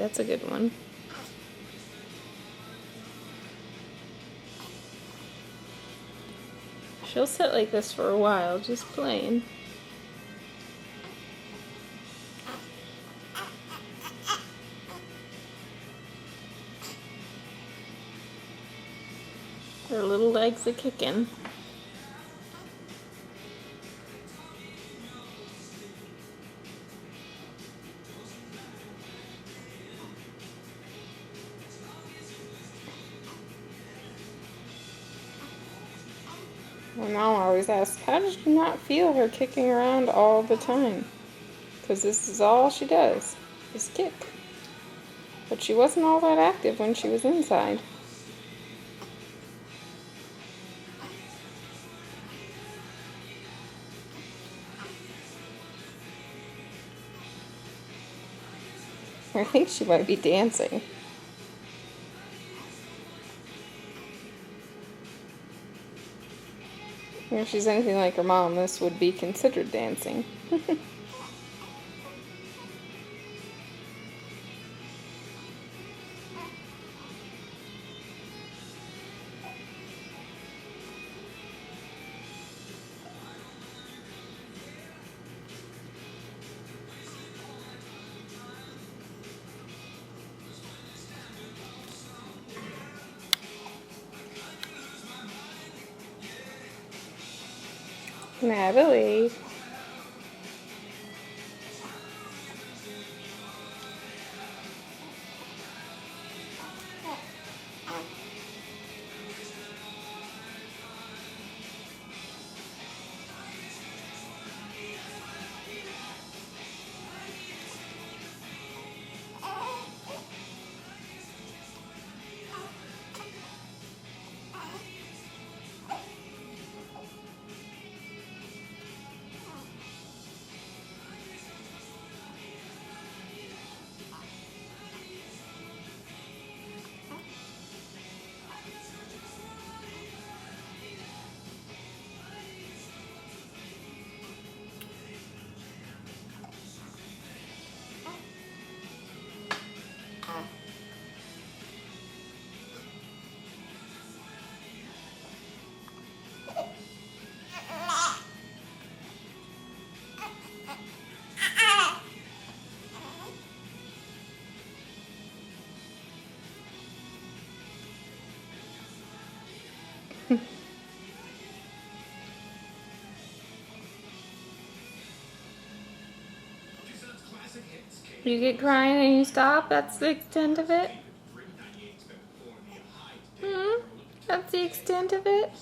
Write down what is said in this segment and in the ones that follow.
That's a good one. She'll sit like this for a while, just playing. Her little legs are kicking. My mom always asks, how did you not feel her kicking around all the time? Because this is all she does, is kick. But she wasn't all that active when she was inside. I think she might be dancing. If she's anything like her mom, this would be considered dancing. Natalie. You get crying and you stop? That's the extent of it? That's the extent of it?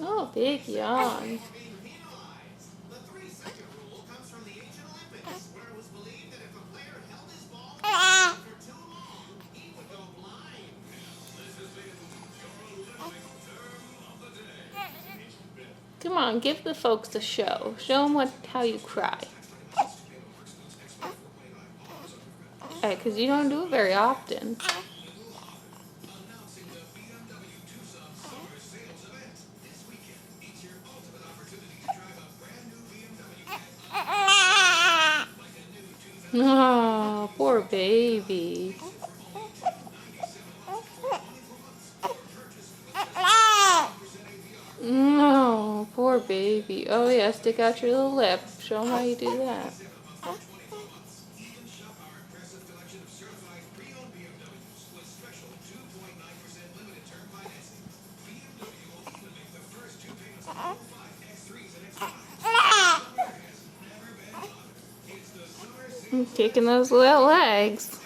Oh, big yawn. Come on, give the folks a show. Show them how you cry. Because you don't do it very often. Oh, poor baby. Poor baby. Oh yeah, stick out your little lip. Show them how you do that. Kicking those little legs.